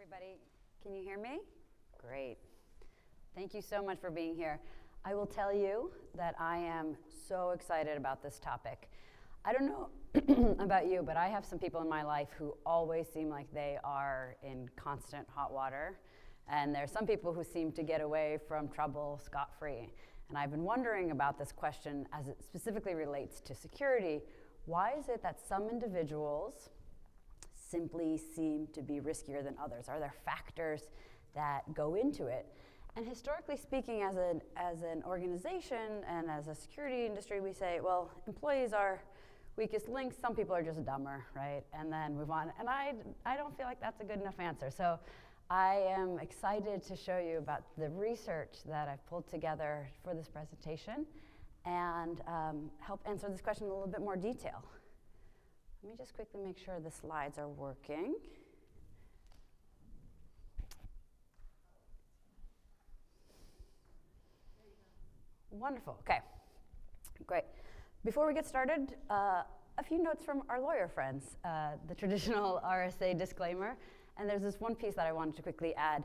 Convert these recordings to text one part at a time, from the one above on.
everybody. Can you hear me? Great. Thank you so much for being here. I will tell you that I am so excited about this topic. I don't know about you, but I have some people in my life who always seem like they are in constant hot water. And there's some people who seem to get away from trouble scot-free. And I've been wondering about this question as it specifically relates to security. Why is it that some individuals simply seem to be riskier than others? Are there factors that go into it? And historically speaking, as an organization and as a security industry, we say, well, employees are weakest links. Some people are just dumber, right? And then move on. And I don't feel like that's a good enough answer. So I am excited to show you about the research that I've pulled together for this presentation and help answer this question in a little bit more detail. Let me just quickly make sure the slides are working. Wonderful, okay, great. Before we get started, a few notes from our lawyer friends, the traditional RSA disclaimer, and there's this one piece that I wanted to quickly add.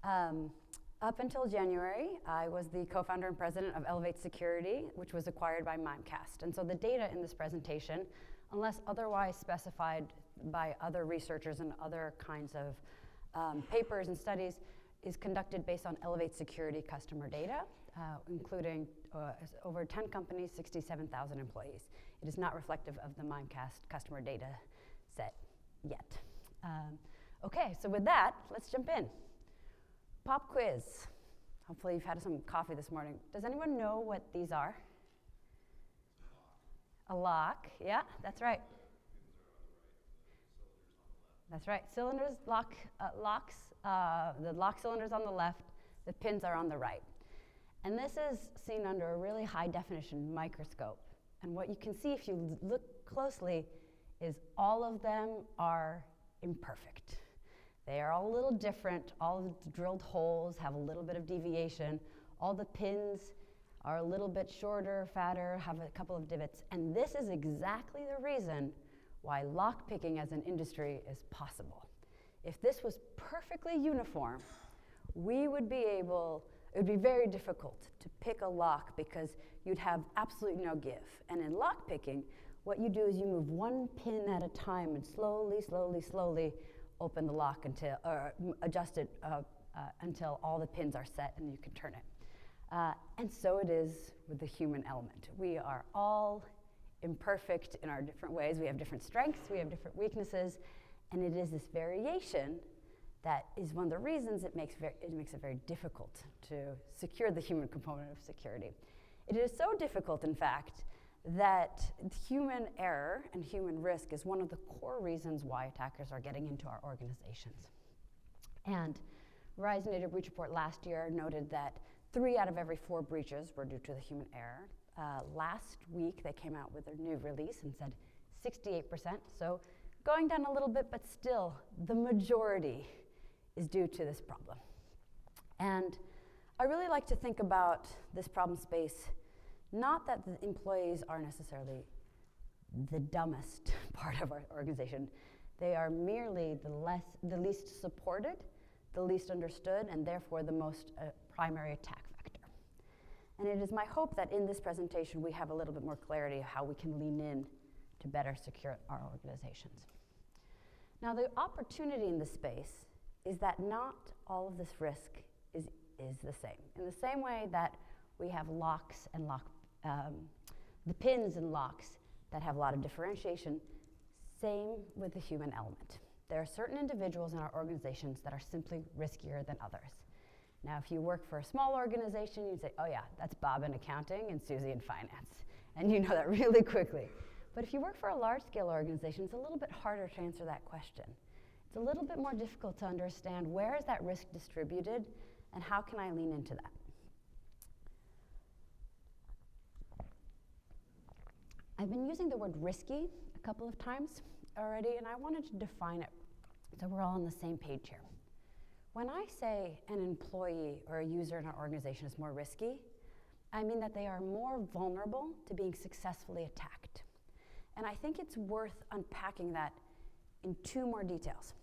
Up until January, I was the co-founder and president of Elevate Security, which was acquired by Mimecast. And so the data in this presentation, unless otherwise specified by other researchers and other kinds of papers and studies, is conducted based on Elevate Security customer data, including over 10 companies, 67,000 employees. It is not reflective of the Mimecast customer data set yet. Okay, so with that, let's jump in. Pop quiz. Hopefully you've had some coffee this morning. Does anyone know what these are? A lock, yeah, that's right. That's right. Cylinders, locks, the lock cylinders on the left, the pins are on the right. And this is seen under a really high definition microscope. And what you can see if you look closely is all of them are imperfect. They are all a little different. All of the drilled holes have a little bit of deviation. All the pins are a little bit shorter, fatter, have a couple of divots. And this is exactly the reason why lockpicking as an industry is possible. If this was perfectly uniform, it would be very difficult to pick a lock because you'd have absolutely no give. And in lockpicking, what you do is you move one pin at a time and slowly open the lock or adjust it until all the pins are set and you can turn it. And so it is with the human element. We are all imperfect in our different ways. We have different strengths, we have different weaknesses, and it is this variation that is one of the reasons it makes it very difficult to secure the human component of security. It is so difficult, in fact, that human error and human risk is one of the core reasons why attackers are getting into our organizations. And Verizon Data Breach Report last year noted that 3 out of every 4 breaches were due to the human error. Last week, they came out with their new release and said 68%. So going down a little bit, but still the majority is due to this problem. And I really like to think about this problem space, not that the employees are necessarily the dumbest part of our organization. They are merely the least supported, the least understood, and therefore the most primary attack vector. And it is my hope that in this presentation we have a little bit more clarity of how we can lean in to better secure our organizations. Now, the opportunity in this space is that not all of this risk is the same. In the same way that we have locks and the pins and locks that have a lot of differentiation, same with the human element. There are certain individuals in our organizations that are simply riskier than others. Now, if you work for a small organization, you'd say, oh yeah, that's Bob in accounting and Susie in finance. And you know that really quickly. But if you work for a large-scale organization, it's a little bit harder to answer that question. It's a little bit more difficult to understand where is that risk distributed and how can I lean into that. I've been using the word risky a couple of times already, and I wanted to define it so we're all on the same page here. When I say an employee or a user in our organization is more risky, I mean that they are more vulnerable to being successfully attacked. And I think it's worth unpacking that in 2 more details.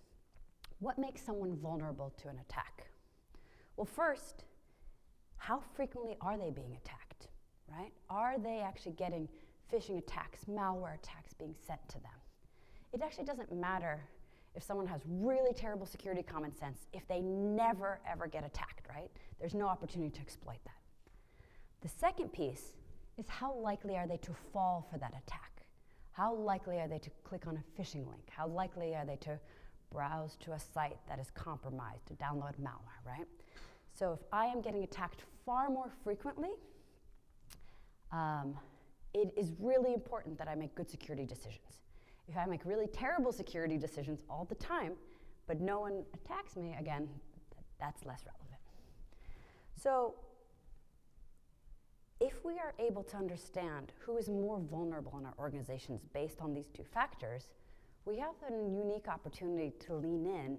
What makes someone vulnerable to an attack? Well, first, how frequently are they being attacked, right? Are they actually getting phishing attacks, malware attacks being sent to them? It actually doesn't matter if someone has really terrible security common sense if they never ever get attacked, right? There's no opportunity to exploit that. The second piece is how likely are they to fall for that attack? How likely are they to click on a phishing link? How likely are they to browse to a site that is compromised, to download malware, right? So if I am getting attacked far more frequently, it is really important that I make good security decisions. If I make really terrible security decisions all the time, but no one attacks me, again, that's less relevant. So if we are able to understand who is more vulnerable in our organizations based on these two factors, we have a unique opportunity to lean in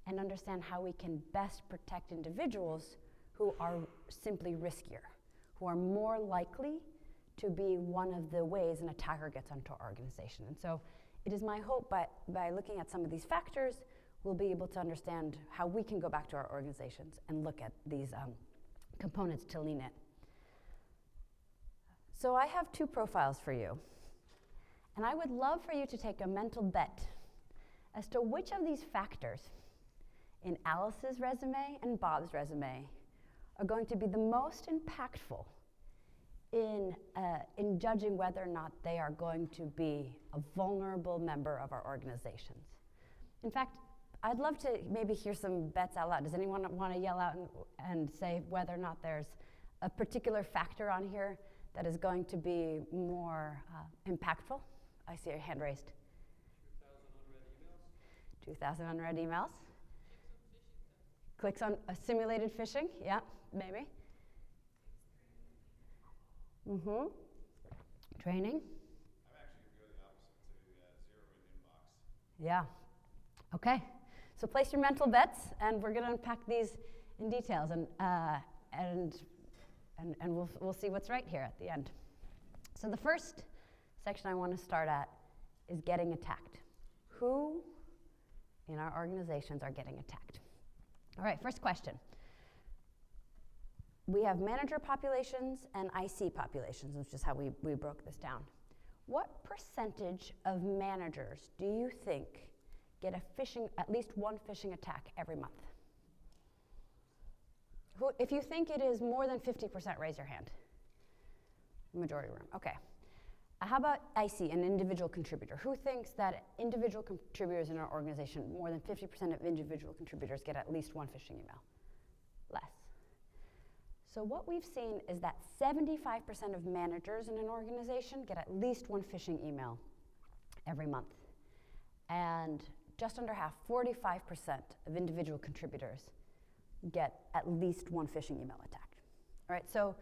and understand how we can best protect individuals who are simply riskier, who are more likely to be one of the ways an attacker gets onto our organization. And so it is my hope by looking at some of these factors, we'll be able to understand how we can go back to our organizations and look at these components to lean in. So I have two profiles for you, and I would love for you to take a mental bet as to which of these factors in Alice's resume and Bob's resume are going to be the most impactful in judging whether or not they are going to be a vulnerable member of our organizations. In fact, I'd love to maybe hear some bets out loud. Does anyone want to yell out and say whether or not there's a particular factor on here that is going to be more impactful? I see a hand raised. 2,000 unread emails. Clicks on simulated phishing, yeah, maybe. Mm-hmm. Training. I'm actually going to go the opposite to zero written inbox. Yeah. Okay. So place your mental bets, and we're going to unpack these in details, and we'll see what's right here at the end. So the first section I want to start at is getting attacked. Who in our organizations are getting attacked? All right, first question. We have manager populations and IC populations, which is how we broke this down. What percentage of managers do you think get at least one phishing attack every month? If you think it is more than 50%, raise your hand. Majority room, okay. How about IC, an individual contributor? Who thinks that individual contributors in our organization, more than 50% of individual contributors get at least one phishing email? Less. So what we've seen is that 75% of managers in an organization get at least one phishing email every month. And just under half, 45% of individual contributors get at least one phishing email attacked. All right, so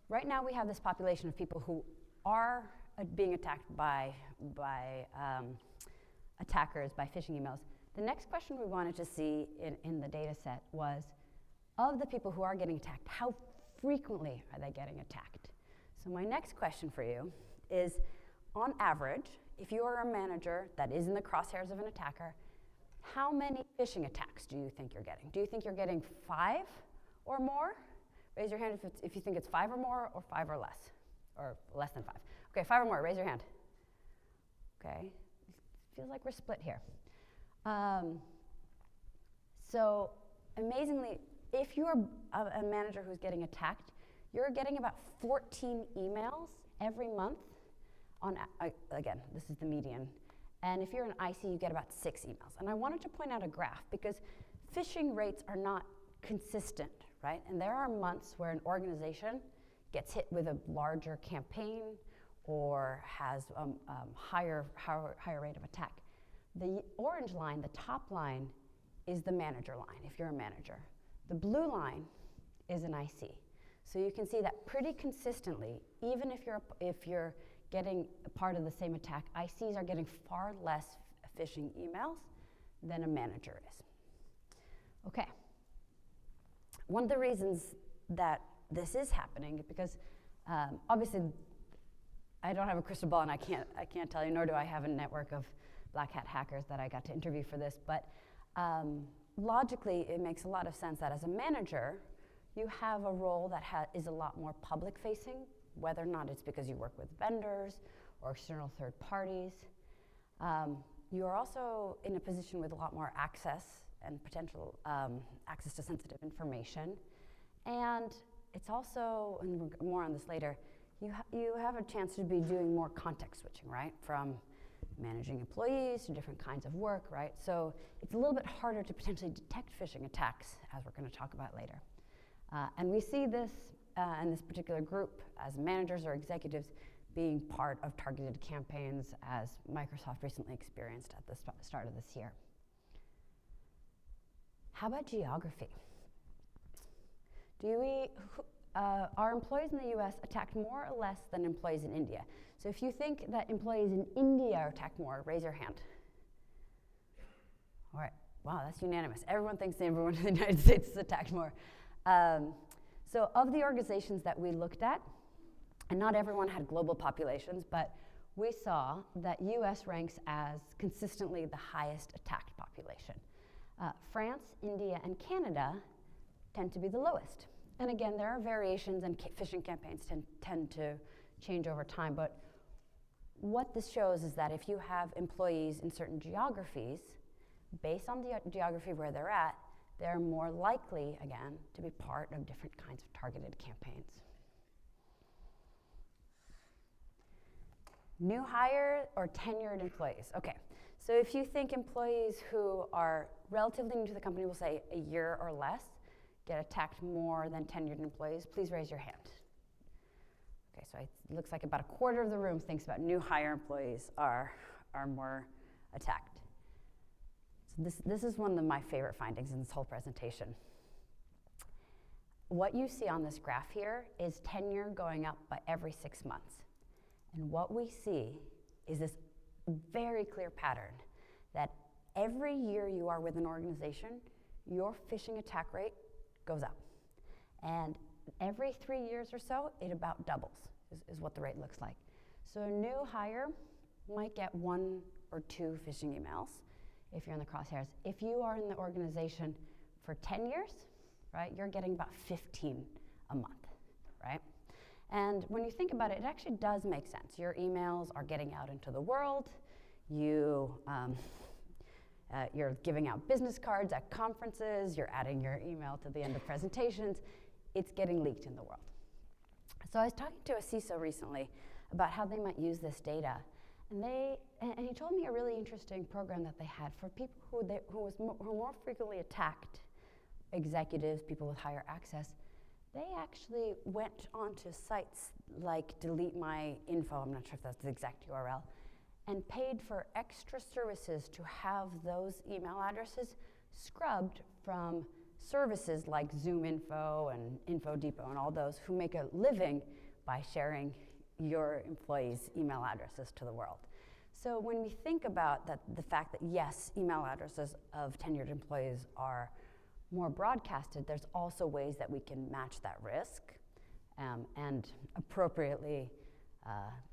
right now we have this population of people who are being attacked by attackers, by phishing emails. The next question we wanted to see in the data set was, of the people who are getting attacked, how frequently are they getting attacked? So my next question for you is, on average, if you are a manager that is in the crosshairs of an attacker, how many phishing attacks do you think you're getting? Do you think you're getting 5 or more? Raise your hand if you think it's 5 or more, or 5 or less, or less than 5. Okay, 5 or more, raise your hand. Okay, feels like we're split here. So amazingly, if you're a manager who's getting attacked, you're getting about 14 emails every month on, again, this is the median. And if you're an IC, you get about 6 emails. And I wanted to point out a graph because phishing rates are not consistent, right? And there are months where an organization gets hit with a larger campaign or has higher rate of attack. The orange line, the top line, is the manager line, if you're a manager. The blue line is an IC. So you can see that pretty consistently, even if you're getting a part of the same attack, ICs are getting far less phishing emails than a manager is. Okay. One of the reasons that this is happening is because obviously I don't have a crystal ball and I can't tell you, nor do I have a network of black hat hackers that I got to interview for this, but Logically, it makes a lot of sense that as a manager, you have a role that is a lot more public-facing, whether or not it's because you work with vendors or external third parties. You are also in a position with a lot more access and potential access to sensitive information. And it's also, and we'll more on this later, you have a chance to be doing more context switching, right? From managing employees to different kinds of work, right? So it's a little bit harder to potentially detect phishing attacks, as we're going to talk about later. And we see this in this particular group as managers or executives being part of targeted campaigns, as Microsoft recently experienced at the start of this year. How about geography? Are employees in the US attacked more or less than employees in India? So if you think that employees in India are attacked more, raise your hand. All right, wow, that's unanimous. Everyone thinks everyone in the United States is attacked more. So of the organizations that we looked at, and not everyone had global populations, but we saw that US ranks as consistently the highest attacked population. France, India, and Canada tend to be the lowest. And again, there are variations, and phishing campaigns tend to change over time, but what this shows is that if you have employees in certain geographies, based on the geography where they're more likely, again, to be part of different kinds of targeted campaigns. New hire or tenured employees. Okay, so if you think employees who are relatively new to the company, we'll say a year or less, get attacked more than tenured employees, please raise your hand. Okay, so it looks like about a quarter of the room thinks about new hire employees are more attacked. So this is one of my favorite findings in this whole presentation. What you see on this graph here is tenure going up by every 6 months. And what we see is this very clear pattern that every year you are with an organization, your phishing attack rate goes up. And every 3 years or so, it about doubles, is what the rate looks like. So a new hire might get 1 or 2 phishing emails if you're in the crosshairs. If you are in the organization for 10 years, right, you're getting about 15 a month, right? And when you think about it, it actually does make sense. Your emails are getting out into the world. You're giving out business cards at conferences. You're adding your email to the end of presentations. It's getting leaked in the world. So I was talking to a CISO recently about how they might use this data. And he told me a really interesting program that they had for people who were more frequently attacked, executives, people with higher access. They actually went onto sites like Delete My Info, I'm not sure if that's the exact URL, and paid for extra services to have those email addresses scrubbed from services like ZoomInfo and InfoDepot and all those who make a living by sharing your employees' email addresses to the world. So when we think about the fact that yes, email addresses of tenured employees are more broadcasted, there's also ways that we can match that risk and appropriately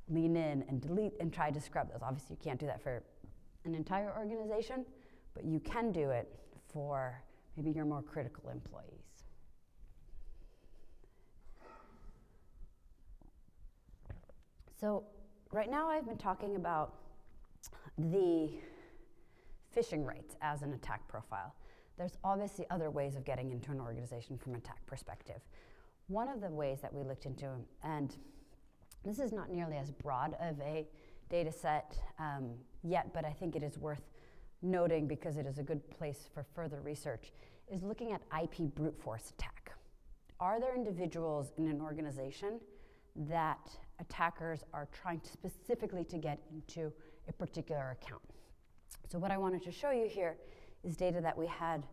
lean in and delete and try to scrub those. Obviously, you can't do that for an entire organization, but you can do it for maybe your more critical employees. So right now I've been talking about the phishing rates as an attack profile. There's obviously other ways of getting into an organization from an attack perspective. One of the ways that we looked into, and this is not nearly as broad of a data set yet, but I think it is worth noting because it is a good place for further research, is looking at IP brute force attack. Are there individuals in an organization that attackers are trying specifically to get into a particular account? So what I wanted to show you here is data that we had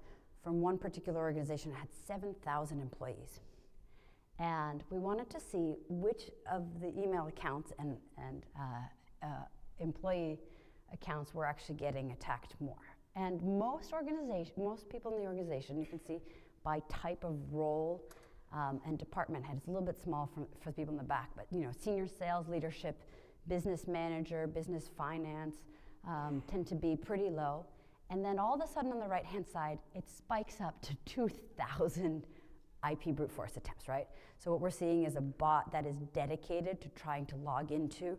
from one particular organization that had 7,000 employees. And we wanted to see which of the email accounts and employee accounts were actually getting attacked more. And most people in the organization, you can see by type of role and department head. It's a little bit small for the people in the back, but senior sales leadership, business manager, business finance tend to be pretty low. And then all of a sudden on the right-hand side, it spikes up to 2,000 IP brute force attempts, right? So what we're seeing is a bot that is dedicated to trying to log into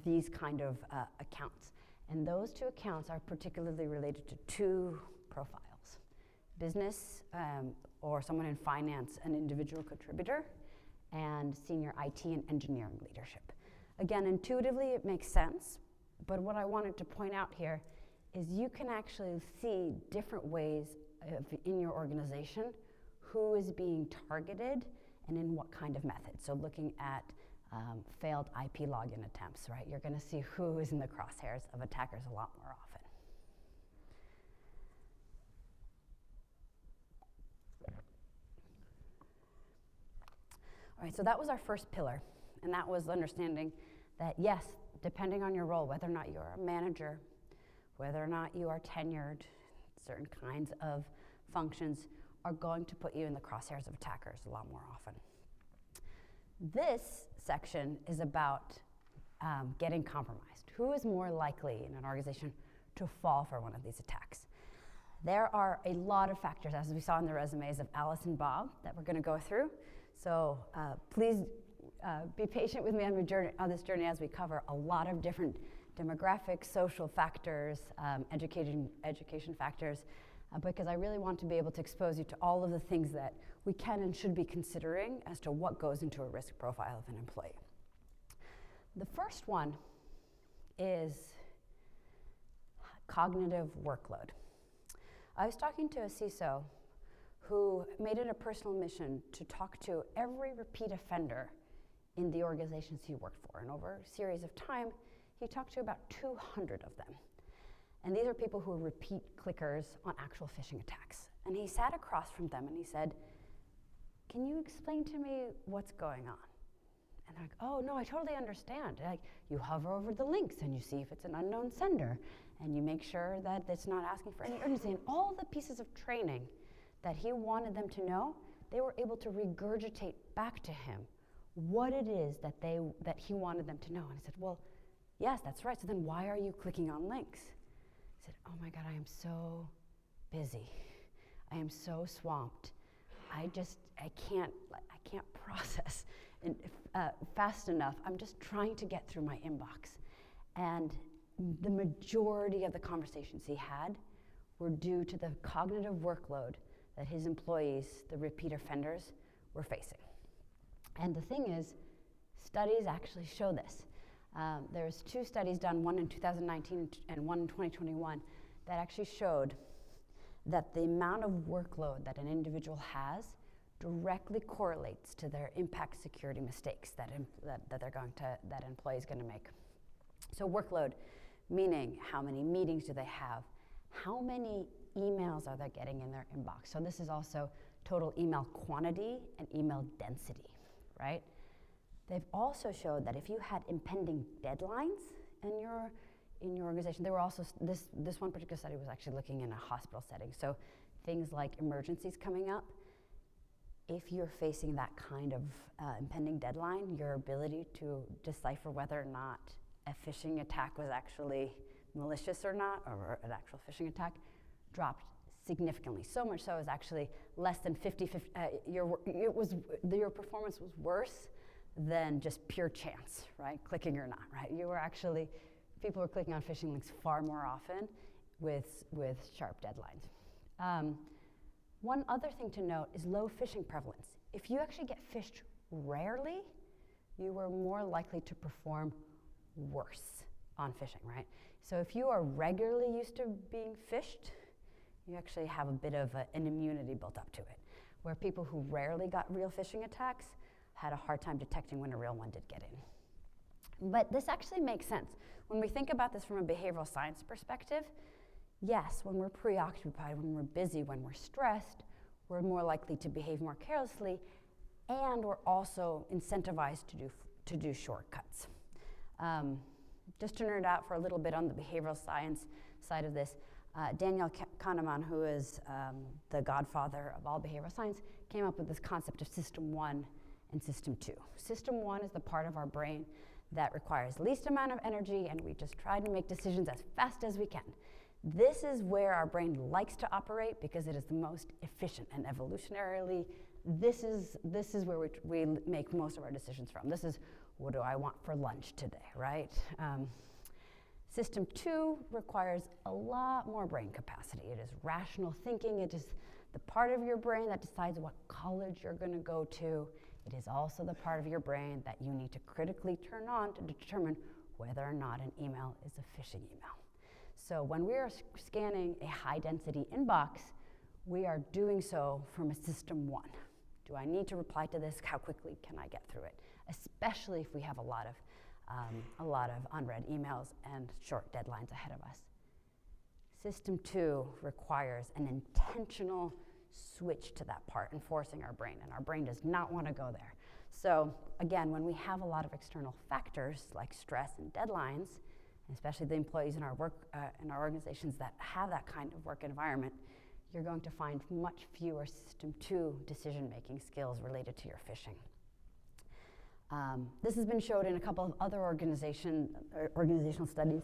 these kind of accounts. And those two accounts are particularly related to two profiles: business or someone in finance, an individual contributor, and senior IT and engineering leadership. Again, intuitively it makes sense, but what I wanted to point out here is you can actually see different ways in your organization who is being targeted and in what kind of method. So looking at failed IP login attempts, right? You're gonna see who is in the crosshairs of attackers a lot more often. All right, so that was our first pillar, and that was understanding that yes, depending on your role, whether or not you're a manager, whether or not you are tenured, certain kinds of functions are going to put you in the crosshairs of attackers a lot more often. This section is about getting compromised. Who is more likely in an organization to fall for one of these attacks? There are a lot of factors, as we saw in the resumes of Alice and Bob, that we're going to go through. So please be patient with me on this journey as we cover a lot of different demographics, social factors, education factors, because I really want to be able to expose you to all of the things that we can and should be considering as to what goes into a risk profile of an employee. The first one is cognitive workload. I was talking to a CISO who made it a personal mission to talk to every repeat offender in the organizations he worked for. And over a series of time, he talked to about 200 of them. And these are people who are repeat clickers on actual phishing attacks. And he sat across from them and he said, "Can you explain to me what's going on?" And they're like, "Oh, no, I totally understand. Like, you hover over the links and you see if it's an unknown sender, and you make sure that it's not asking for any urgency." And all the pieces of training that he wanted them to know, they were able to regurgitate back to him what it is that he wanted them to know. And I said, "Well, yes, that's right. So then why are you clicking on links?" I said, "Oh my God, I am so busy. I am so swamped. I can't process fast enough. I'm just trying to get through my inbox." And the majority of the conversations he had were due to the cognitive workload that his employees, the repeat offenders, were facing. And the thing is, studies actually show this. There's two studies done, one in 2019 and one in 2021, that actually showed that the amount of workload that an individual has directly correlates to their impact security mistakes that employee is going to make. So workload, meaning how many meetings do they have, how many emails are they getting in their inbox. So this is also total email quantity and email density, right? They've also showed that if you had impending deadlines in your organization, there were also, this one particular study was actually looking in a hospital setting. So things like emergencies coming up, if you're facing that kind of impending deadline, your ability to decipher whether or not a phishing attack was actually malicious or not, or an actual phishing attack, dropped significantly. So much so as actually less than 50, your performance was worse than just pure chance, right? Clicking or not, right? People were clicking on phishing links far more often with sharp deadlines. One other thing to note is low phishing prevalence. If you actually get phished rarely, you are more likely to perform worse on phishing, right? So if you are regularly used to being phished, you actually have a bit of an immunity built up to it, where people who rarely got real phishing attacks had a hard time detecting when a real one did get in. But this actually makes sense. When we think about this from a behavioral science perspective, yes, when we're preoccupied, when we're busy, when we're stressed, we're more likely to behave more carelessly, and we're also incentivized to do shortcuts. Just to nerd out for a little bit on the behavioral science side of this, Daniel Kahneman, who is the godfather of all behavioral science, came up with this concept of System 1 and System 2. System 1 is the part of our brain that requires least amount of energy, and we just try to make decisions as fast as we can. This is where our brain likes to operate because it is the most efficient, and evolutionarily, this is where we make most of our decisions from. This is, what do I want for lunch today, right? System 2 requires a lot more brain capacity. It is rational thinking. It is the part of your brain that decides what college you're going to go to. It is also the part of your brain that you need to critically turn on to determine whether or not an email is a phishing email. So when we are scanning a high-density inbox, we are doing so from a system 1. Do I need to reply to this? How quickly can I get through it? Especially if we have a lot of unread emails and short deadlines ahead of us. System 2 requires an intentional switch to that part, enforcing our brain, and our brain does not want to go there. So again, when we have a lot of external factors like stress and deadlines, especially the employees in our in our organizations that have that kind of work environment, you're going to find much fewer System 2 decision-making skills related to your phishing. This has been showed in a couple of other organizational studies.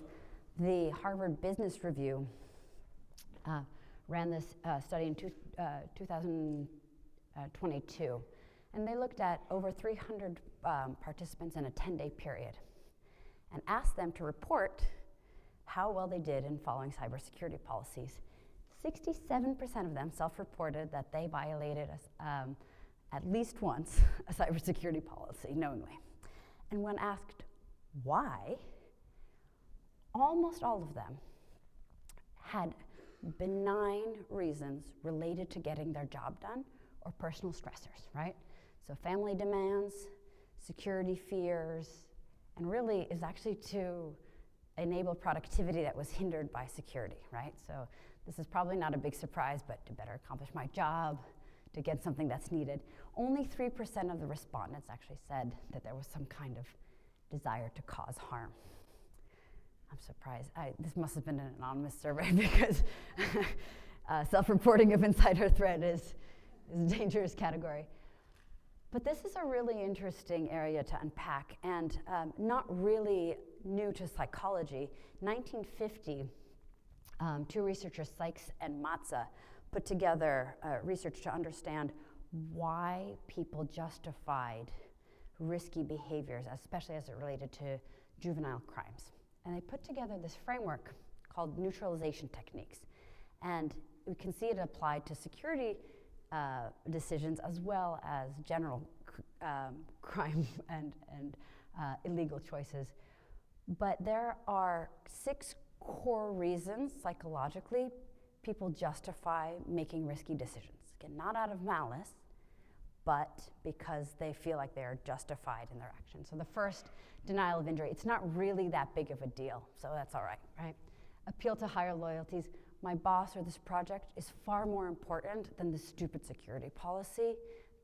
The Harvard Business Review ran this study in 2022, and they looked at over 300 participants in a 10-day period and asked them to report how well they did in following cybersecurity policies. 67% of them self-reported that they violated at least once a cybersecurity policy knowingly. And when asked why, almost all of them had benign reasons related to getting their job done or personal stressors, right? So family demands, security fears, and really is actually to enable productivity that was hindered by security, right? So this is probably not a big surprise, but to better accomplish my job, to get something that's needed. Only 3% of the respondents actually said that there was some kind of desire to cause harm. I'm surprised. This must have been an anonymous survey because self-reporting of insider threat is a dangerous category. But this is a really interesting area to unpack and not really new to psychology. 1950, two researchers, Sykes and Matza, put together research to understand why people justified risky behaviors, especially as it related to juvenile crimes. And they put together this framework called neutralization techniques. And we can see it applied to security decisions as well as general crime and illegal choices. But there are 6 core reasons psychologically people justify making risky decisions. Again, not out of malice, but because they feel like they are justified in their actions. So the first, denial of injury. It's not really that big of a deal, so that's all right, right? Appeal to higher loyalties. My boss or this project is far more important than the stupid security policy.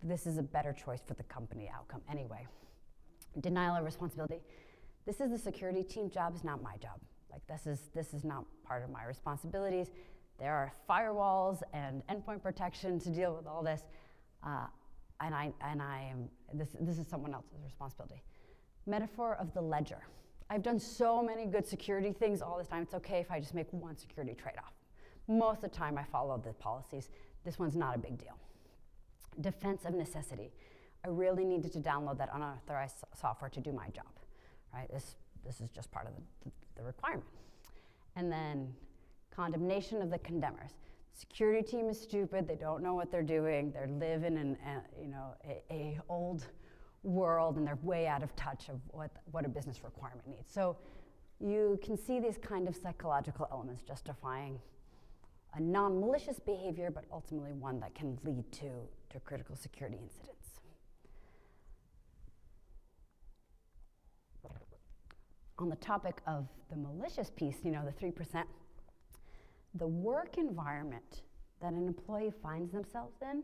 This is a better choice for the company outcome anyway. Denial of responsibility. This is the security team job, is not my job. Like this is not part of my responsibilities. There are firewalls and endpoint protection to deal with all this, this is someone else's responsibility. Metaphor of the ledger. I've done so many good security things all this time. It's okay if I just make one security trade-off. Most of the time I follow the policies. This one's not a big deal. Defense of necessity. I really needed to download that unauthorized software to do my job, right? This is just part of the requirement. And then condemnation of the condemners. Security team is stupid. They don't know what they're doing. They live in a old world, and they're way out of touch of what a business requirement needs. So you can see these kind of psychological elements justifying a non-malicious behavior, but ultimately one that can lead to critical security incidents. On the topic of the malicious piece, the 3%, the work environment that an employee finds themselves in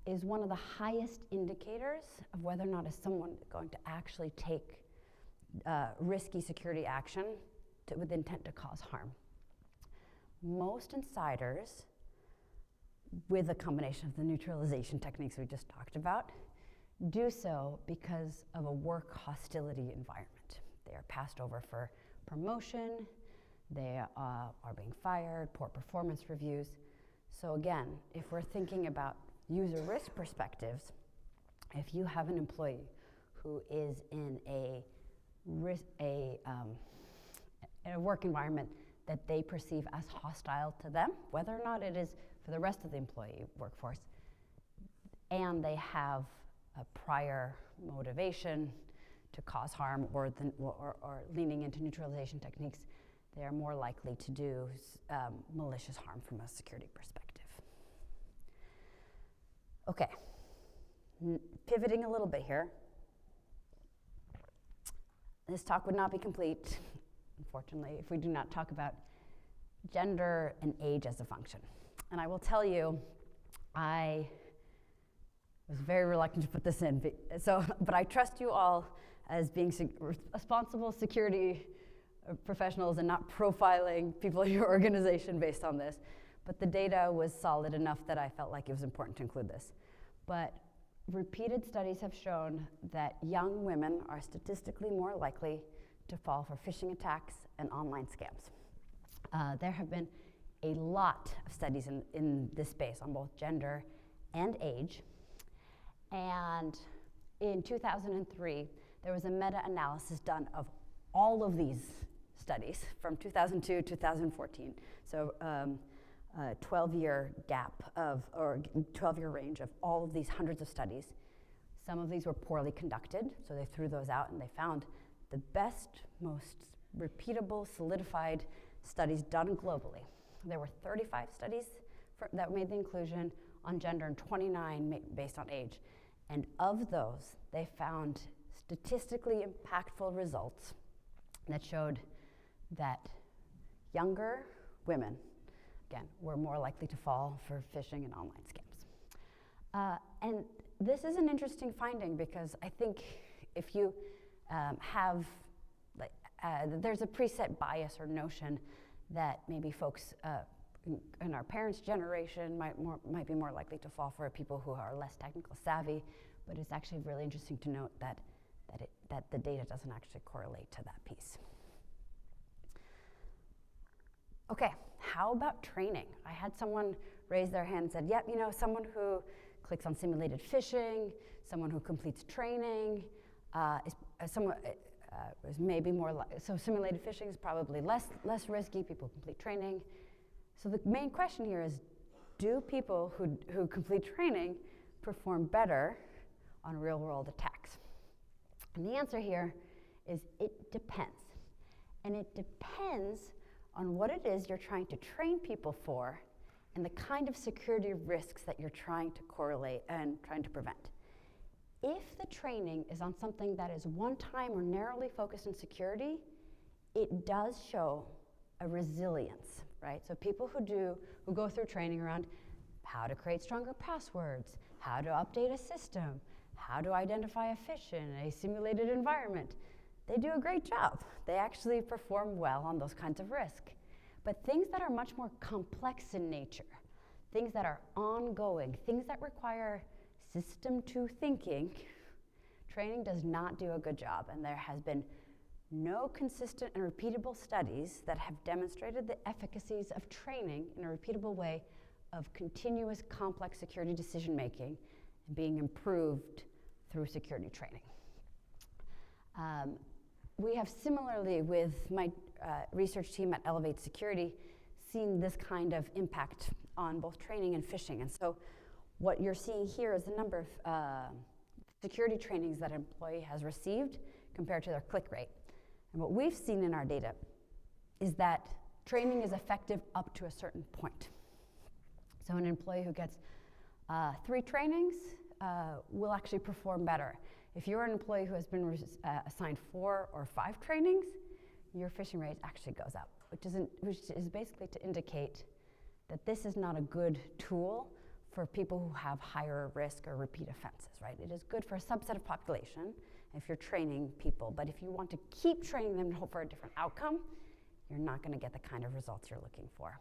is one of the highest indicators of whether or not is someone going to actually take risky security action with intent to cause harm. Most insiders, with a combination of the neutralization techniques we just talked about, do so because of a work hostility environment. They are passed over for promotion, They are being fired, poor performance reviews. So again, if we're thinking about user risk perspectives, if you have an employee who is in a work environment that they perceive as hostile to them, whether or not it is for the rest of the employee workforce, and they have a prior motivation to cause harm or leaning into neutralization techniques, they are more likely to do malicious harm from a security perspective. Okay, pivoting a little bit here. This talk would not be complete, unfortunately, if we do not talk about gender and age as a function. And I will tell you, I was very reluctant to put this in, but I trust you all as being responsible security professionals and not profiling people in your organization based on this. But the data was solid enough that I felt like it was important to include this. But repeated studies have shown that young women are statistically more likely to fall for phishing attacks and online scams. There have been a lot of studies in this space on both gender and age. And in 2003, there was a meta-analysis done of all of these studies from 2002 to 2014. So a 12-year gap or 12-year range of all of these hundreds of studies. Some of these were poorly conducted, so they threw those out and they found the best, most repeatable, solidified studies done globally. There were 35 studies that made the inclusion on gender and 29 based on age. And of those, they found statistically impactful results that showed that younger women, again, were more likely to fall for phishing and online scams. And this is an interesting finding because I think if you there's a preset bias or notion that maybe folks in our parents' generation might be more likely to fall for people who are less technical savvy, but it's actually really interesting to note that the data doesn't actually correlate to that piece. Okay, how about training? I had someone raise their hand and said, yep, someone who clicks on simulated phishing, someone who completes training, is maybe more so simulated phishing is probably less risky, people complete training. So the main question here is, do people who complete training perform better on real world attacks? And the answer here is it depends. And it depends on what it is you're trying to train people for and the kind of security risks that you're trying to correlate and trying to prevent. If the training is on something that is one-time or narrowly focused on security, it does show a resilience, right? So people who go through training around how to create stronger passwords, how to update a system, how to identify a phish in a simulated environment, they do a great job. They actually perform well on those kinds of risk. But things that are much more complex in nature, things that are ongoing, things that require system to thinking, training does not do a good job. And there has been no consistent and repeatable studies that have demonstrated the efficacies of training in a repeatable way of continuous complex security decision making being improved through security training. We have similarly with my research team at Elevate Security seen this kind of impact on both training and phishing. And so what you're seeing here is the number of security trainings that an employee has received compared to their click rate. And what we've seen in our data is that training is effective up to a certain point. So an employee who gets 3 trainings will actually perform better. If you're an employee who has been assigned 4 or 5 trainings, your phishing rate actually goes up, which is basically to indicate that this is not a good tool for people who have higher risk or repeat offenses, right? It is good for a subset of population if you're training people, but if you want to keep training them to hope for a different outcome, you're not going to get the kind of results you're looking for.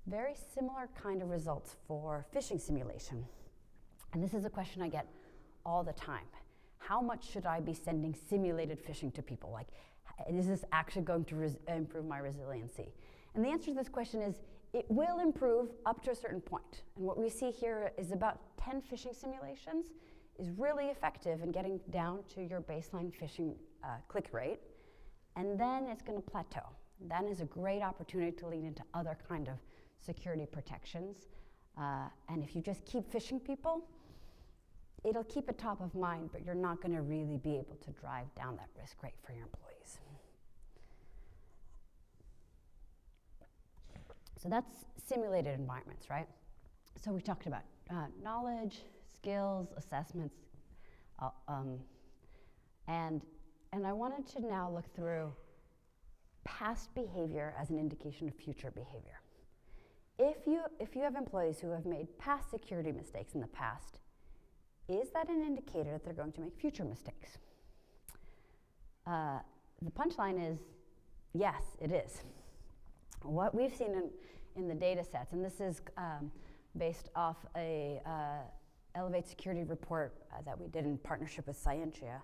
Very similar kind of results for phishing simulation. And this is a question I get all the time. How much should I be sending simulated phishing to people? Like, Is this actually going to improve my resiliency? And the answer to this question is it will improve up to a certain point. And what we see here is about 10 phishing simulations is really effective in getting down to your baseline phishing click rate. And then it's going to plateau. That is a great opportunity to lean into other kind of security protections. And if you just keep phishing people, it'll keep it top of mind, but you're not going to really be able to drive down that risk rate for your employees. So that's simulated environments, right? So we talked about knowledge, skills, assessments, and I wanted to now look through past behavior as an indication of future behavior. If you have employees who have made past security mistakes in the past, is that an indicator that they're going to make future mistakes? The punchline is, yes, it is. What we've seen in the data sets, and this is based off a Elevate Security report that we did in partnership with Scientia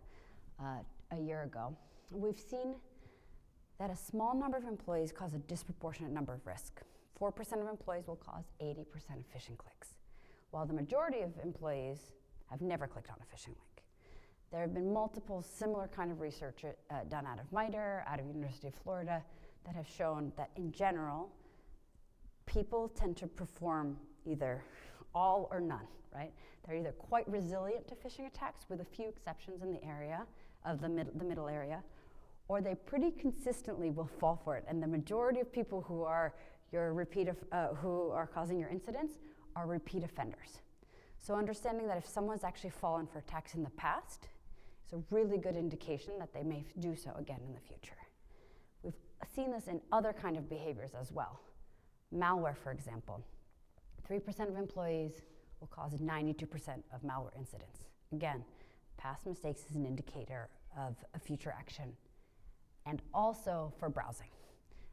a year ago, we've seen that a small number of employees cause a disproportionate number of risk. 4% of employees will cause 80% of phishing clicks, while the majority of employees have never clicked on a phishing link. There have been multiple similar kind of research done out of MITRE, out of University of Florida, that have shown that in general, people tend to perform either all or none, right? They're either quite resilient to phishing attacks, with a few exceptions in the area of the middle area, or they pretty consistently will fall for it. And the majority of people who are who are causing your incidents are repeat offenders. So understanding that if someone's actually fallen for attacks in the past, it's a really good indication that they may do so again in the future. We've seen this in other kind of behaviors as well. Malware, for example. 3% of employees will cause 92% of malware incidents. Again, past mistakes is an indicator of a future action. And also for browsing.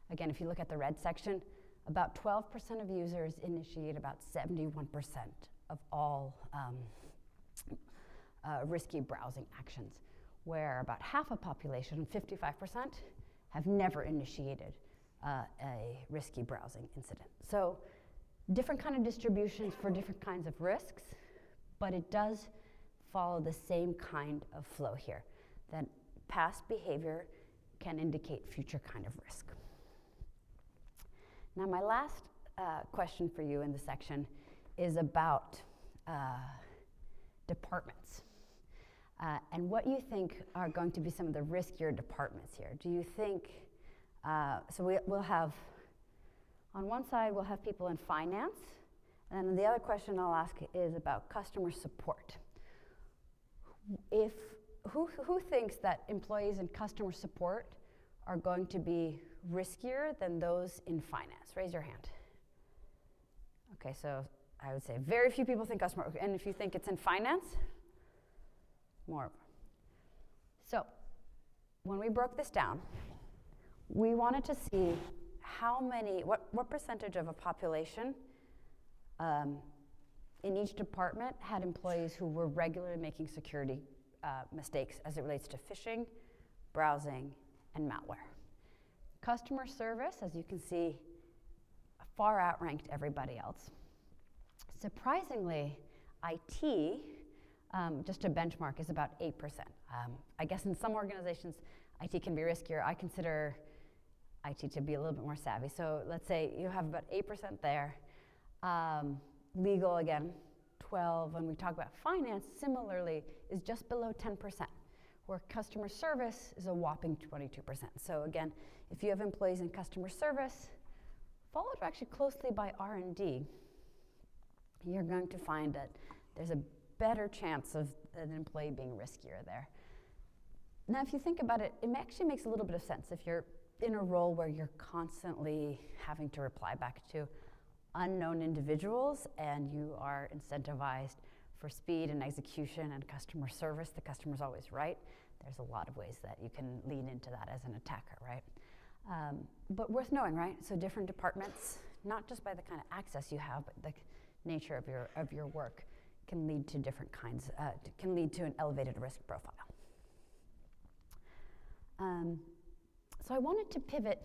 Again, if you look at the red section, about 12% of users initiate about 71% of all risky browsing actions, where about half a population, 55%, have never initiated a risky browsing incident. So different kind of distributions for different kinds of risks, but it does follow the same kind of flow here, that past behavior can indicate future kind of risk. Now, my last question for you in the section is about departments and what you think are going to be some of the riskier departments here. Do you think, so we'll have, on one side, we'll have people in finance, and then the other question I'll ask is about customer support. Who thinks that employees in customer support are going to be riskier than those in finance? Raise your hand. Okay, so I would say very few people think customer, and if you think it's in finance, more. So when we broke this down, we wanted to see what percentage of a population in each department had employees who were regularly making security mistakes as it relates to phishing, browsing, and malware. Customer service, as you can see, far outranked everybody else. Surprisingly, IT, just a benchmark, is about 8%. I guess in some organizations, IT can be riskier. I consider IT to be a little bit more savvy. So let's say you have about 8% there. Legal, again, 12. When we talk about finance, similarly, is just below 10%, where customer service is a whopping 22%. So again, if you have employees in customer service, followed actually closely by R&D, you're going to find that there's a better chance of an employee being riskier there. Now, if you think about it, it actually makes a little bit of sense. If you're in a role where you're constantly having to reply back to unknown individuals and you are incentivized for speed and execution and customer service, the customer's always right, there's a lot of ways that you can lean into that as an attacker, right? But worth knowing, right? So different departments, not just by the kind of access you have, but the nature of your work can lead to different kinds, can lead to an elevated risk profile. So I wanted to pivot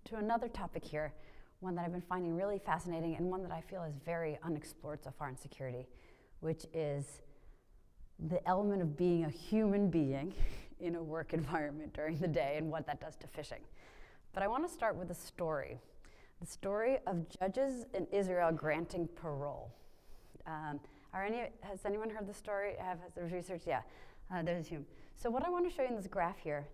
to another topic here, one that I've been finding really fascinating and one that I feel is very unexplored so far in security, which is the element of being a human being in a work environment during the day and what that does to phishing. But I want to start with a story, the story of judges in Israel granting parole. Has anyone heard the story? Has there research? Yeah, there's Hume. So what I want to show you in this graph here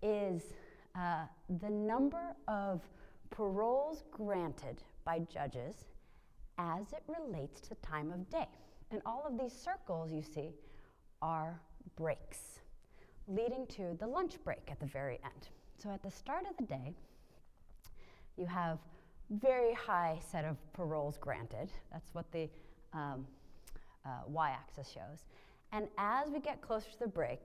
is the number of paroles granted by judges as it relates to time of day. And all of these circles you see are breaks, leading to the lunch break at the very end. So at the start of the day, you have very high set of paroles granted. That's what the y-axis shows. And as we get closer to the break,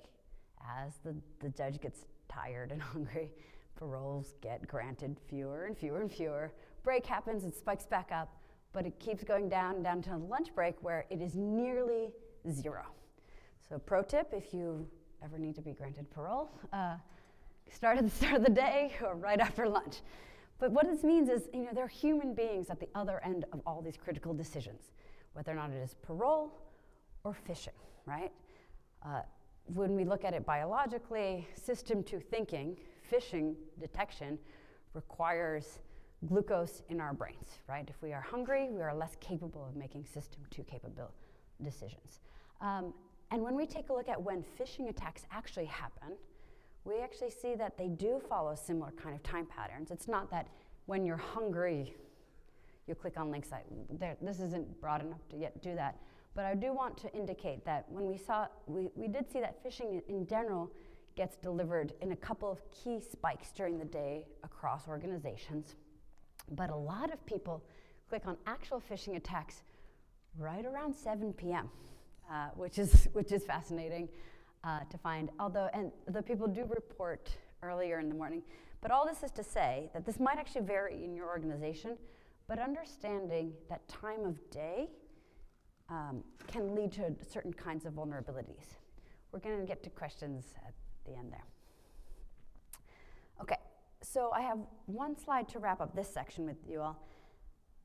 as the judge gets tired and hungry, paroles get granted fewer and fewer and fewer. Break happens, it spikes back up, but it keeps going down to the lunch break where it is nearly zero. So pro tip, if you ever need to be granted parole, start at the start of the day or right after lunch. But what this means is, there are human beings at the other end of all these critical decisions, whether or not it is parole or phishing, right? When we look at it biologically, system 2 thinking, phishing detection requires glucose in our brains, right? If we are hungry, we are less capable of making system 2 capable decisions. And when we take a look at when phishing attacks actually happen, we actually see that they do follow similar kind of time patterns. It's not that when you're hungry, you click on links this isn't broad enough to yet do that. But I do want to indicate that when we did see that phishing in general gets delivered in a couple of key spikes during the day across organizations. But a lot of people click on actual phishing attacks right around 7 p.m., which is fascinating to find. And the people do report earlier in the morning. But all this is to say that this might actually vary in your organization, but understanding that time of day can lead to certain kinds of vulnerabilities. We're going to get to questions at the end there. Okay, so I have one slide to wrap up this section with you all,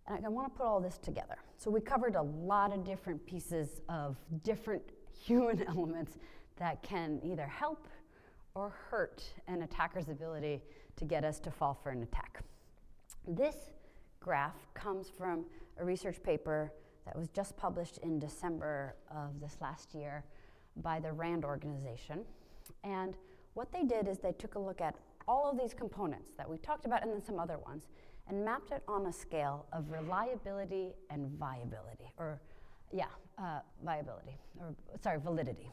and I want to put all this together. So we covered a lot of different pieces of different human elements that can either help or hurt an attacker's ability to get us to fall for an attack. This graph comes from a research paper that was just published in December of this last year by the RAND organization. And what they did is they took a look at all of these components that we talked about and then some other ones and mapped it on a scale of reliability and validity.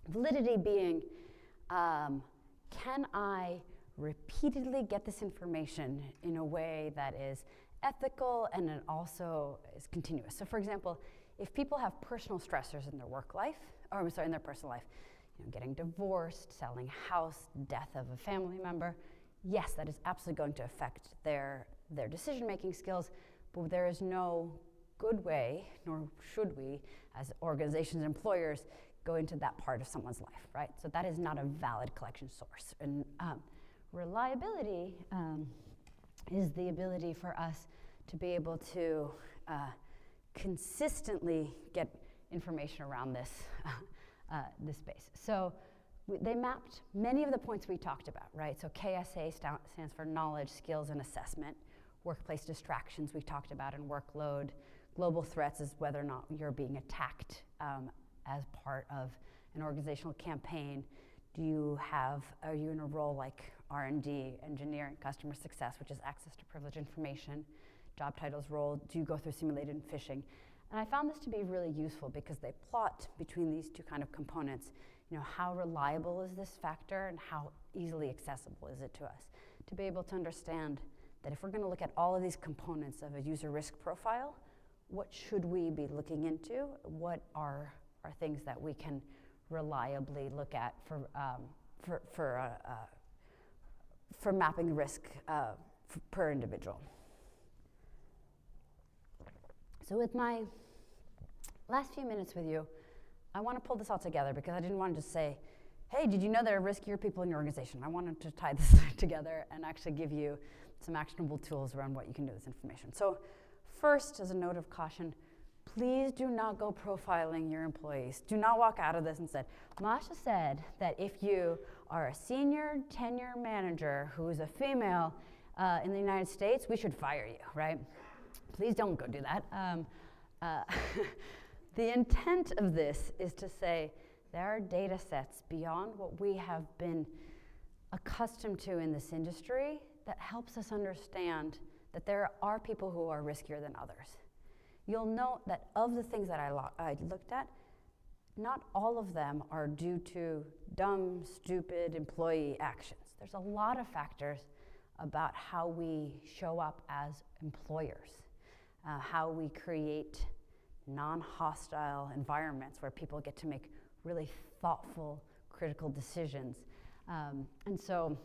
Validity being, can I repeatedly get this information in a way that is ethical and it also is continuous? So for example, if people have personal stressors in their work life, in their personal life, getting divorced, selling a house, death of a family member, yes, that is absolutely going to affect their decision-making skills, but there is no good way, nor should we, as organizations and employers, go into that part of someone's life, right? So that is not a valid collection source. And reliability is the ability for us to be able to consistently get information around this space. So they mapped many of the points we talked about, right? So KSA stands for knowledge, skills, and assessment. Workplace distractions we talked about, and workload. Global threats is whether or not you're being attacked as part of an organizational campaign. Are you in a role like R&D, engineering, customer success, which is access to privileged information? Job titles, role, do you go through simulated phishing? And I found this to be really useful because they plot between these two kind of components, how reliable is this factor and how easily accessible is it to us? To be able to understand that if we're going to look at all of these components of a user risk profile, what should we be looking into? What are things that we can reliably look at for mapping risk per individual? So with my last few minutes with you, I want to pull this all together because I didn't want to just say, hey, did you know there are riskier people in your organization? I wanted to tie this together and actually give you some actionable tools around what you can do with this information. So first, as a note of caution, please do not go profiling your employees. Do not walk out of this and say, Masha said that if you are a senior tenure manager who is a female in the United States, we should fire you, right? Please don't go do that. The intent of this is to say there are data sets beyond what we have been accustomed to in this industry that helps us understand that there are people who are riskier than others. You'll note that of the things that I looked at, not all of them are due to dumb, stupid employee actions. There's a lot of factors about how we show up as employers, how we create non-hostile environments where people get to make really thoughtful, critical decisions. And so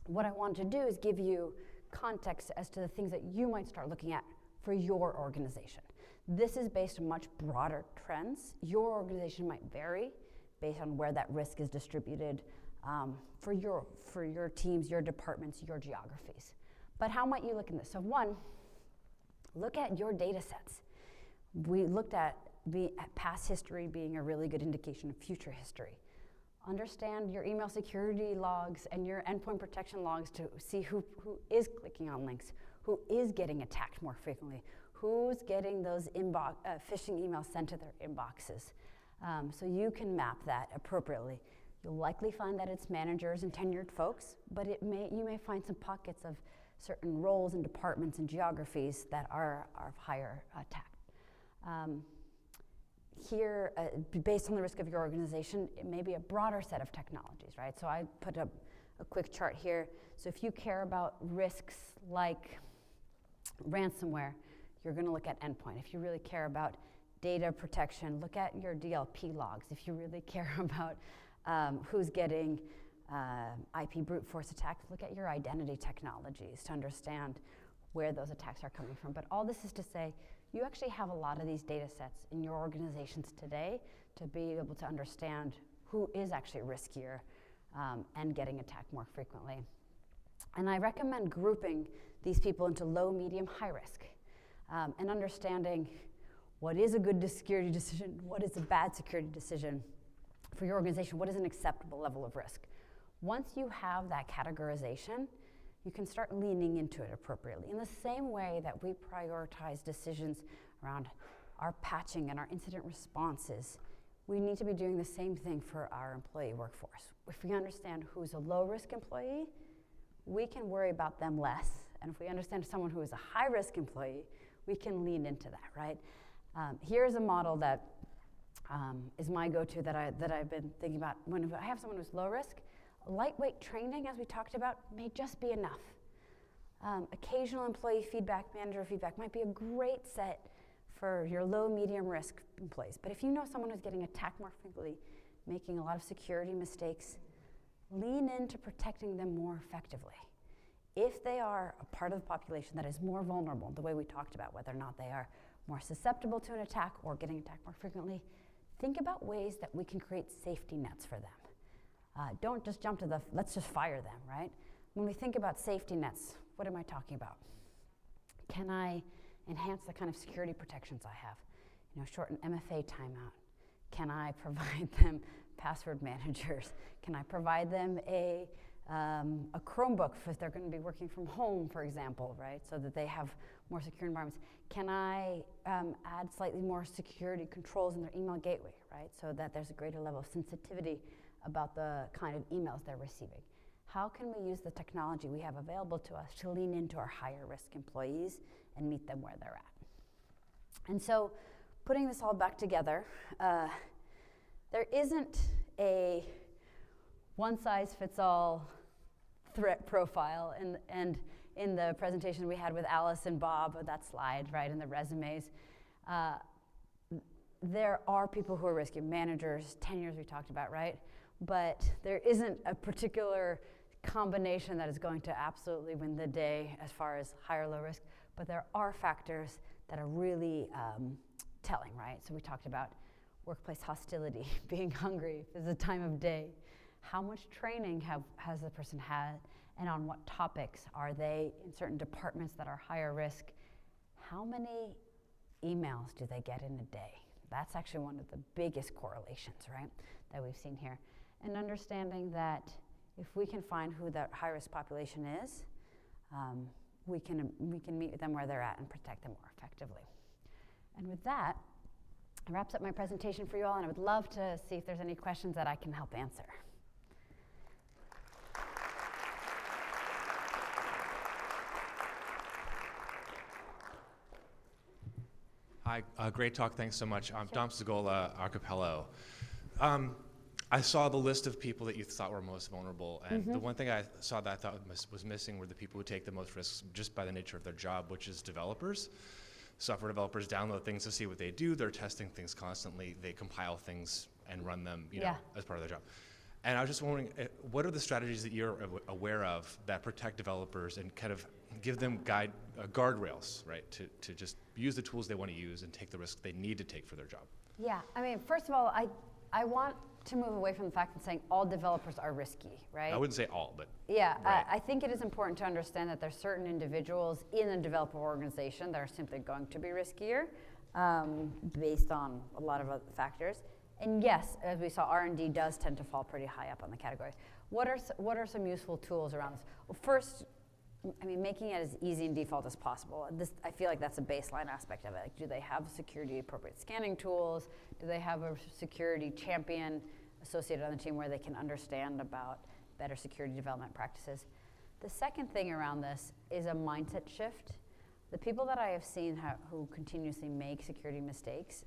what I want to do is give you context as to the things that you might start looking at for your organization. This is based on much broader trends. Your organization might vary based on where that risk is distributed for your teams, your departments, your geographies. But how might you look at this? So one, look at your data sets. We looked at past history being a really good indication of future history. Understand your email security logs and your endpoint protection logs to see who is clicking on links, who is getting attacked more frequently, who's getting those phishing emails sent to their inboxes. So you can map that appropriately. You'll likely find that it's managers and tenured folks, but you may find some pockets of certain roles and departments and geographies that are of higher attack. Here, based on the risk of your organization, it may be a broader set of technologies, right? So I put up a quick chart here. So if you care about risks like ransomware, you're going to look at endpoint. If you really care about data protection, look at your DLP logs. If you really care about who's getting IP brute force attacks, look at your identity technologies to understand where those attacks are coming from. But all this is to say, you actually have a lot of these data sets in your organizations today to be able to understand who is actually riskier and getting attacked more frequently. And I recommend grouping these people into low, medium, high risk and understanding what is a good security decision, what is a bad security decision for your organization, what is an acceptable level of risk. Once you have that categorization, you can start leaning into it appropriately. In the same way that we prioritize decisions around our patching and our incident responses, we need to be doing the same thing for our employee workforce. If we understand who's a low-risk employee, we can worry about them less. And if we understand someone who is a high-risk employee, we can lean into that, right? Here's a model that is my go-to that I've been thinking about. When I have someone who's low risk, lightweight training, as we talked about, may just be enough. Occasional employee feedback, manager feedback might be a great set for your low, medium risk employees. But if you know someone who's getting attacked more frequently, making a lot of security mistakes, lean into protecting them more effectively. If they are a part of the population that is more vulnerable, the way we talked about, whether or not they are more susceptible to an attack or getting attacked more frequently, think about ways that we can create safety nets for them. Don't just jump to let's just fire them, right? When we think about safety nets, what am I talking about? Can I enhance the kind of security protections I have? Shorten MFA timeout. Can I provide them password managers? Can I provide them a Chromebook if they're going to be working from home, for example, right? So that they have more secure environments. Can I add slightly more security controls in their email gateway, right? So that there's a greater level of sensitivity about the kind of emails they're receiving. How can we use the technology we have available to us to lean into our higher risk employees and meet them where they're at? And so putting this all back together, there isn't a one-size-fits-all threat profile. And in the presentation we had with Alice and Bob, that slide, right, in the resumes, there are people who are risky, managers, tenures we talked about, right? But there isn't a particular combination that is going to absolutely win the day as far as high or low risk, but there are factors that are really telling, right? So we talked about workplace hostility, being hungry, if it's a time of day. How much training has the person had, and on what topics? Are they in certain departments that are higher risk? How many emails do they get in a day? That's actually one of the biggest correlations, right, that we've seen here. And understanding that if we can find who that high-risk population is, we can meet them where they're at and protect them more effectively. And with that, it wraps up my presentation for you all, and I would love to see if there's any questions that I can help answer. Hi, great talk. Thanks so much. I'm Dom Segola, Archipelago. I saw the list of people that you thought were most vulnerable, and the one thing I saw that I thought was missing were the people who take the most risks just by the nature of their job, which is developers. Software developers download things to see what they do. They're testing things constantly. They compile things and run them, you know, as part of their job. And I was just wondering, what are the strategies that you're aware of that protect developers and kind of give them guardrails, right, to just use the tools they want to use and take the risks they need to take for their job? Yeah, I mean, first of all, I want to move away from the fact of saying all developers are risky, right? I wouldn't say all, but yeah, right. I think it is important to understand that there's certain individuals in a developer organization that are simply going to be riskier based on a lot of other factors. And yes, as we saw, R&D does tend to fall pretty high up on the category. What are some useful tools around this? Well, first, I mean, making it as easy and default as possible. I feel like that's a baseline aspect of it. Like, do they have security appropriate scanning tools? Do they have a security champion associated on the team where they can understand about better security development practices? The second thing around this is a mindset shift. The people that I have seen who continuously make security mistakes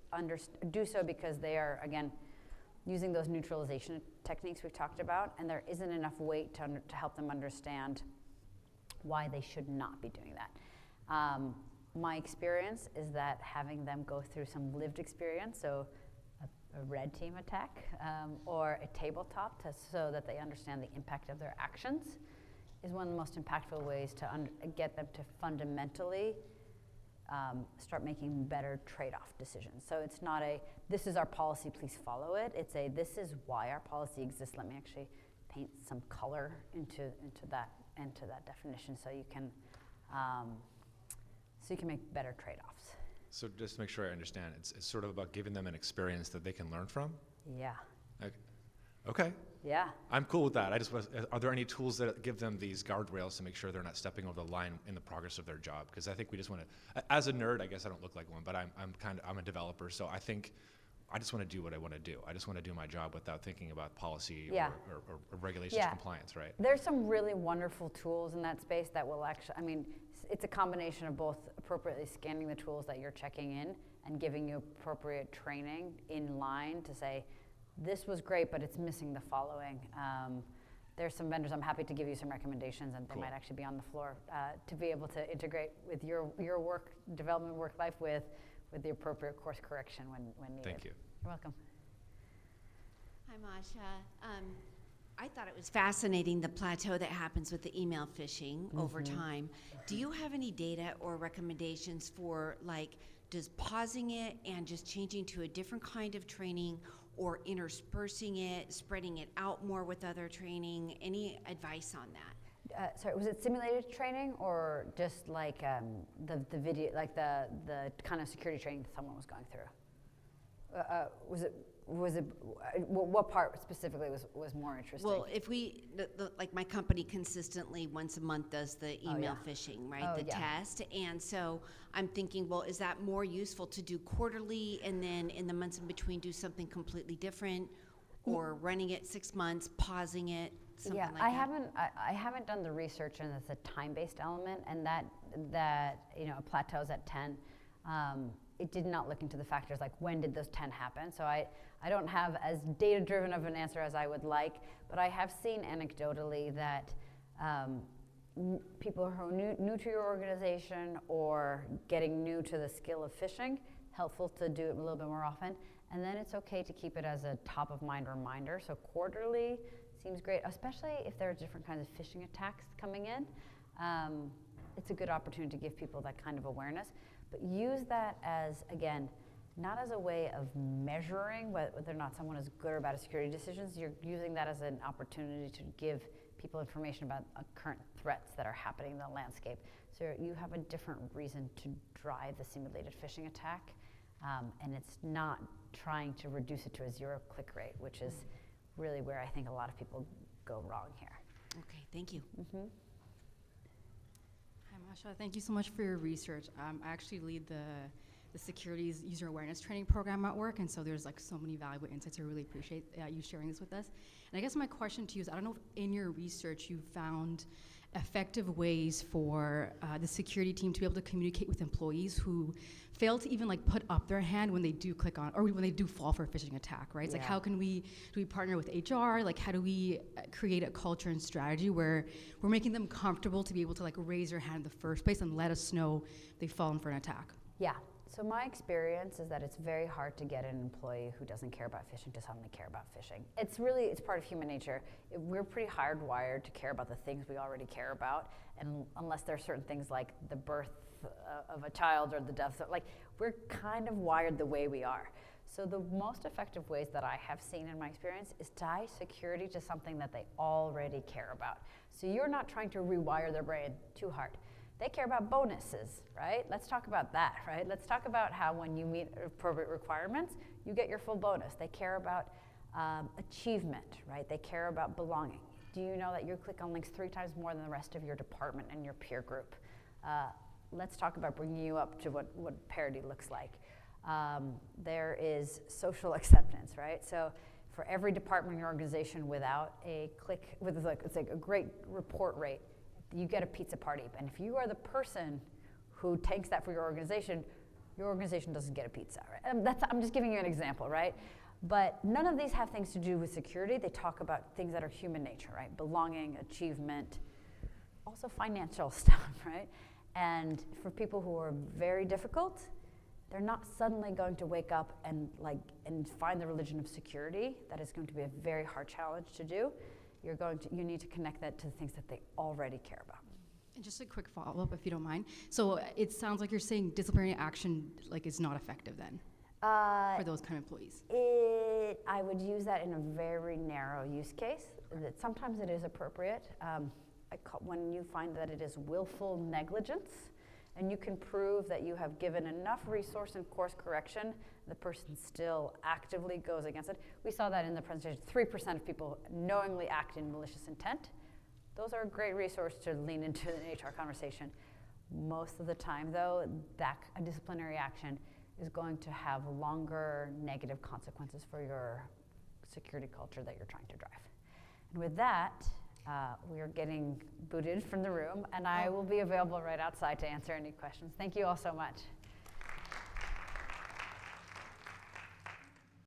do so because they are, again, using those neutralization techniques we've talked about, and there isn't enough weight to help them understand why they should not be doing that. My experience is that having them go through some lived experience, so a red team attack or a tabletop so that they understand the impact of their actions, is one of the most impactful ways to get them to fundamentally start making better trade-off decisions. So it's not this is our policy, please follow it. It's this is why our policy exists. Let me actually paint some color into that definition so you can make better trade-offs. So just to make sure I understand, it's sort of about giving them an experience that they can learn from? Yeah. Okay. Yeah. I'm cool with that. Are there any tools that give them these guardrails to make sure they're not stepping over the line in the progress of their job? Because I think we just want to, as a nerd, I guess I don't look like one, but I'm a developer, so I think I just want to do what I want to do. I just want to do my job without thinking about policy or regulations compliance, right? There's some really wonderful tools in that space that will actually, I mean, it's a combination of both appropriately scanning the tools that you're checking in and giving you appropriate training in line to say, this was great, but it's missing the following. There's some vendors, I'm happy to give you some recommendations, and they might actually be on the floor to be able to integrate with your development work life with the appropriate course correction when needed. Thank you. You're welcome. Hi, Masha. I thought it was fascinating, the plateau that happens with the email phishing over time. Do you have any data or recommendations for, like, does pausing it and just changing to a different kind of training, or interspersing it, spreading it out more with other training? Any advice on that? Sorry, was it simulated training or just like the video, like the kind of security training that someone was going through? What part specifically was more interesting? Well, if like my company consistently once a month does the email phishing, right? The test. And so I'm thinking, well, is that more useful to do quarterly and then in the months in between do something completely different, or running it 6 months, pausing it, something like that? I haven't done the research, and it's a time-based element, and that plateaus at 10. It did not look into the factors like when did those 10 happen. So I don't have as data-driven of an answer as I would like, but I have seen anecdotally that people who are new to your organization or getting new to the skill of phishing, helpful to do it a little bit more often. And then it's okay to keep it as a top-of-mind reminder. So quarterly seems great, especially if there are different kinds of phishing attacks coming in. It's a good opportunity to give people that kind of awareness. But use that as, again, not as a way of measuring whether or not someone is good or bad at security decisions. You're using that as an opportunity to give people information about current threats that are happening in the landscape. So you have a different reason to drive the simulated phishing attack, and it's not trying to reduce it to a zero click rate, which is really where I think a lot of people go wrong here. Okay, thank you. Mm-hmm. Hi, Masha. Thank you so much for your research. I actually lead the securities user awareness training program at work, and so there's like so many valuable insights. I really appreciate you sharing this with us. And I guess my question to you is, I don't know if in your research you found effective ways for the security team to be able to communicate with employees who fail to even like put up their hand when they do click on, or when they do fall for a phishing attack, right? It's like, how can do we partner with HR? Like, how do we create a culture and strategy where we're making them comfortable to be able to like raise their hand in the first place and let us know they've fallen for an attack? Yeah. So my experience is that it's very hard to get an employee who doesn't care about phishing to suddenly care about phishing. It's part of human nature. We're pretty hardwired to care about the things we already care about, and unless there are certain things like the birth of a child or the death, like we're kind of wired the way we are. So the most effective ways that I have seen in my experience is tie security to something that they already care about. So you're not trying to rewire their brain too hard. They care about bonuses, right? Let's talk about that, right? Let's talk about how when you meet appropriate requirements, you get your full bonus. They care about achievement, right? They care about belonging. Do you know that you click on links 3 times more than the rest of your department and your peer group? Let's talk about bringing you up to what parity looks like. There is social acceptance, right? So for every department in your organization without a click, it's like a great report rate, you get a pizza party. And if you are the person who takes that for your organization doesn't get a pizza, right? I'm just giving you an example, right? But none of these have things to do with security. They talk about things that are human nature, right? Belonging, achievement, also financial stuff, right? And for people who are very difficult, they're not suddenly going to wake up and find the religion of security. That is going to be a very hard challenge to do. You need to connect that to the things that they already care about. And just a quick follow-up, if you don't mind. So it sounds like you're saying disciplinary action is not effective then for those kind of employees. I would use that in a very narrow use case. That sometimes it is appropriate. When you find that it is willful negligence, and you can prove that you have given enough resource and course correction, the person still actively goes against it. We saw that in the presentation. 3% of people knowingly act in malicious intent. Those are a great resource to lean into an HR conversation. Most of the time, though, a disciplinary action is going to have longer negative consequences for your security culture that you're trying to drive. And with that, we are getting booted from the room, and I will be available right outside to answer any questions. Thank you all so much.